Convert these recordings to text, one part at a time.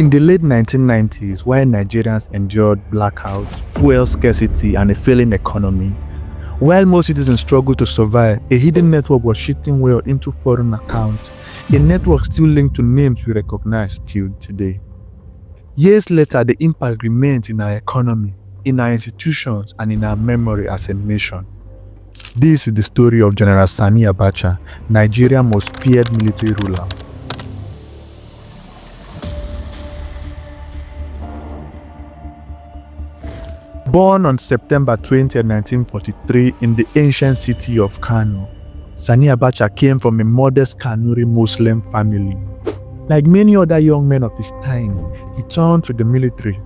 In the late 1990s, while Nigerians endured blackouts, fuel scarcity, and a failing economy, while most citizens struggled to survive, a hidden network was shifting wealth into foreign accounts, a network still linked to names we recognize till today. Years later, the impact remains in our economy, in our institutions, and in our memory as a nation. This is the story of General Sani Abacha, Nigeria's most feared military ruler. Born on September 20, 1943 in the ancient city of Kano, Sani Abacha came from a modest Kanuri Muslim family. Like many other young men of his time, he turned to the military.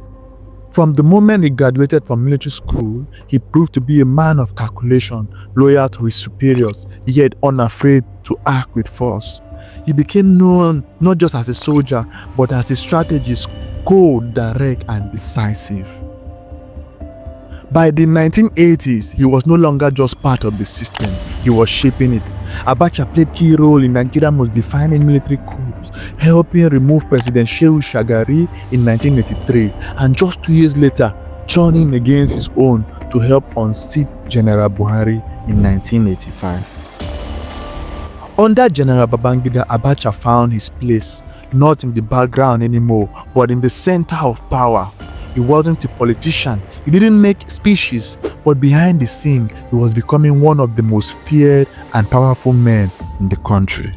From the moment he graduated from military school, he proved to be a man of calculation, loyal to his superiors, yet unafraid to act with force. He became known not just as a soldier, but as a strategist, cold, direct, and decisive. By the 1980s, he was no longer just part of the system, he was shaping it. Abacha played a key role in Nigeria's most defining military coups, helping remove President Shehu in 1983, and just 2 years later, turning against his own to help unseat General Buhari in 1985. Under General Babangida, Abacha found his place, not in the background anymore, but in the center of power. He wasn't a politician, he didn't make speeches, but behind the scene, he was becoming one of the most feared and powerful men in the country.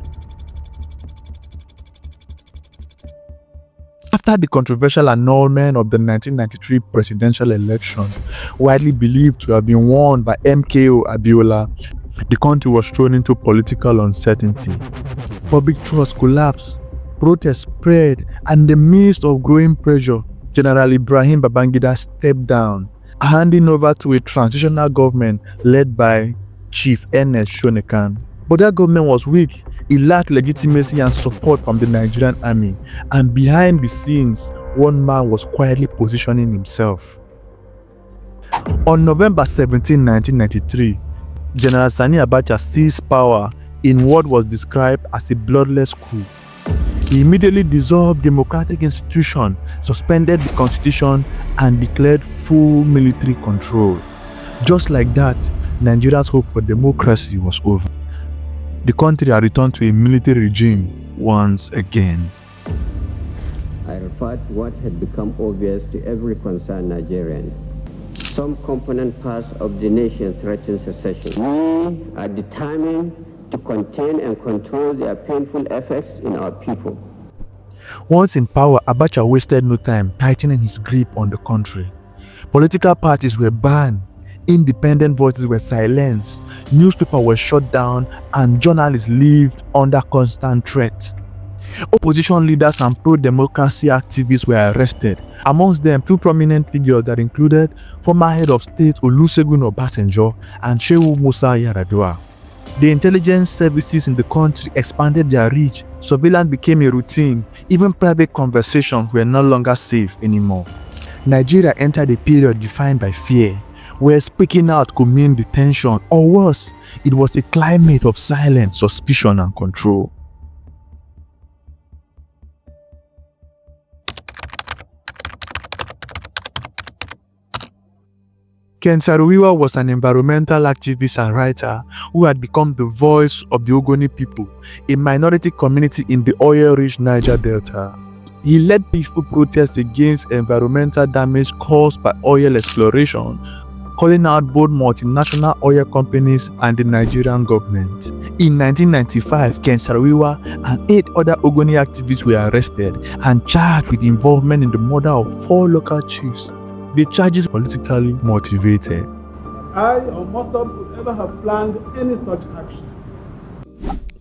After the controversial annulment of the 1993 presidential election, widely believed to have been won by MKO Abiola, the country was thrown into political uncertainty. Public trust collapsed, protests spread, and in the midst of growing pressure, General Ibrahim Babangida stepped down, handing over to a transitional government led by Chief Ernest Shonekan. But that government was weak. It lacked legitimacy and support from the Nigerian army, and behind the scenes, one man was quietly positioning himself. On November 17, 1993, General Sani Abacha seized power in what was described as a bloodless coup. He immediately dissolved democratic institutions, suspended the constitution, and declared full military control. Just like that, Nigeria's hope for democracy was over. The country had returned to a military regime once again. I refer to what had become obvious to every concerned Nigerian. Some component parts of the nation threaten secession. We are determined to contain and control their painful effects in our people. Once in power, Abacha wasted no time tightening his grip on the country. Political parties were banned, independent voices were silenced, newspapers were shut down, and journalists lived under constant threat. Opposition leaders and pro-democracy activists were arrested, amongst them two prominent figures that included former head of state Olusegun Obasanjo and Shehu Musa Yar'Adua. The intelligence services in the country expanded their reach, surveillance became a routine, even private conversations were no longer safe anymore. Nigeria entered a period defined by fear, where speaking out could mean detention, or worse, it was a climate of silence, suspicion, and control. Ken Saro-Wiwa was an environmental activist and writer who had become the voice of the Ogoni people, a minority community in the oil-rich Niger Delta. He led peaceful protests against environmental damage caused by oil exploration, calling out both multinational oil companies and the Nigerian government. In 1995, Ken Saro-Wiwa and 8 other Ogoni activists were arrested and charged with involvement in the murder of 4 local chiefs. The charges were politically motivated. I or Musa would ever have planned any such action.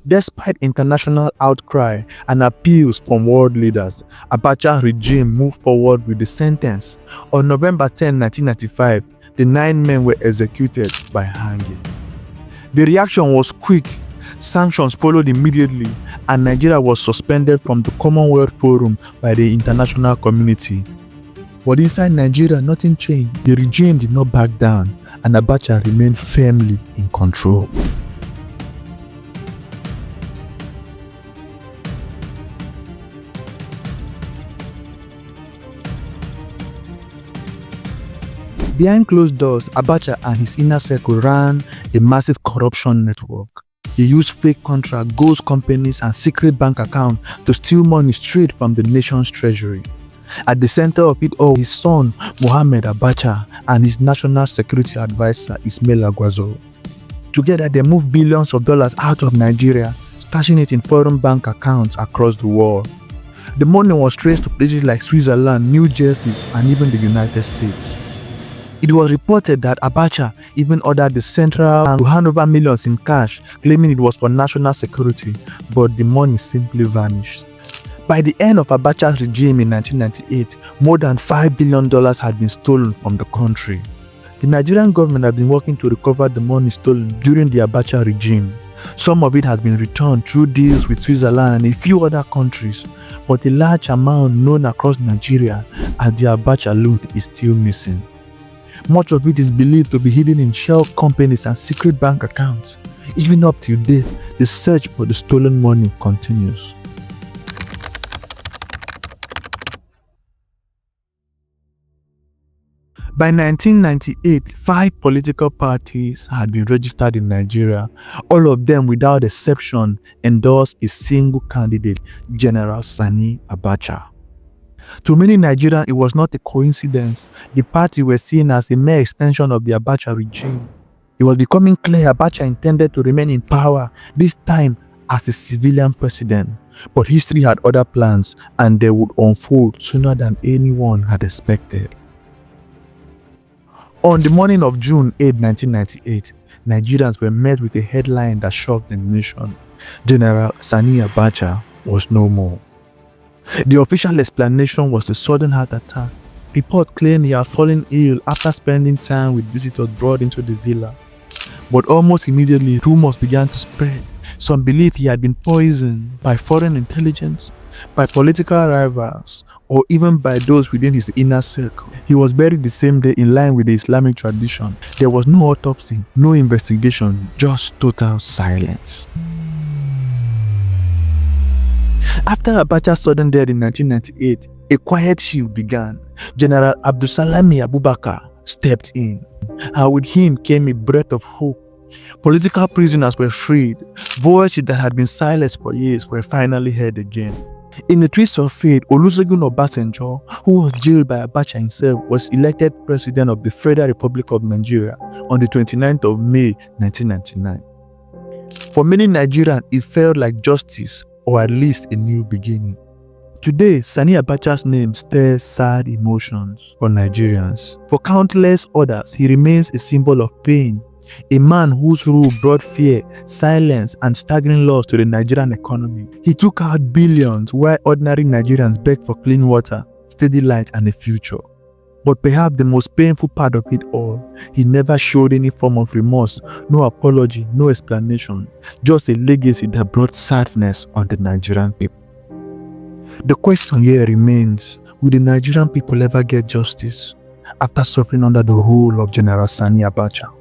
Despite international outcry and appeals from world leaders, Abacha's regime moved forward with the sentence. On November 10, 1995, the 9 men were executed by hanging. The reaction was quick. Sanctions followed immediately, and Nigeria was suspended from the Commonwealth Forum by the international community. But inside Nigeria, nothing changed. The regime did not back down, and Abacha remained firmly in control. Behind closed doors, Abacha and his inner circle ran a massive corruption network. He used fake contracts, ghost companies, and secret bank accounts to steal money straight from the nation's treasury. At the center of it all, his son, Mohammed Abacha, and his national security advisor, Ismail Agwazo. Together, they moved billions of dollars out of Nigeria, stashing it in foreign bank accounts across the world. The money was traced to places like Switzerland, New Jersey, and even the United States. It was reported that Abacha even ordered the central bank to hand over millions in cash, claiming it was for national security, but the money simply vanished. By the end of Abacha's regime in 1998, more than $5 billion had been stolen from the country. The Nigerian government had been working to recover the money stolen during the Abacha regime. Some of it has been returned through deals with Switzerland and a few other countries, but a large amount known across Nigeria as the Abacha loot is still missing. Much of it is believed to be hidden in shell companies and secret bank accounts. Even up till date, the search for the stolen money continues. By 1998, 5 political parties had been registered in Nigeria. All of them, without exception, endorsed a single candidate, General Sani Abacha. To many Nigerians, it was not a coincidence. The party were seen as a mere extension of the Abacha regime. It was becoming clear Abacha intended to remain in power, this time as a civilian president. But history had other plans, and they would unfold sooner than anyone had expected. On the morning of June 8, 1998, Nigerians were met with a headline that shocked the nation. General Sani Abacha was no more. The official explanation was a sudden heart attack. Reports claimed he had fallen ill after spending time with visitors brought into the villa. But almost immediately, rumors began to spread. Some believed he had been poisoned by foreign intelligence, by political rivals, or even by those within his inner circle. He was buried the same day in line with the Islamic tradition. There was no autopsy, no investigation, just total silence. After Abacha's sudden death in 1998, a quiet shift began. General Abdulsalami Abubakar stepped in, and with him came a breath of hope. Political prisoners were freed. Voices that had been silenced for years were finally heard again. In the twist of fate, Olusegun Obasanjo, who was jailed by Abacha himself, was elected president of the Federal Republic of Nigeria on the 29th of May 1999. For many Nigerians, it felt like justice, or at least a new beginning. Today, Sani Abacha's name stirs sad emotions for Nigerians. For countless others, he remains a symbol of pain, a man whose rule brought fear, silence, and staggering loss to the Nigerian economy. He took out billions while ordinary Nigerians begged for clean water, steady light, and a future. But perhaps the most painful part of it all, he never showed any form of remorse, no apology, no explanation, just a legacy that brought sadness on the Nigerian people. The question here remains, will the Nigerian people ever get justice after suffering under the rule of General Sani Abacha?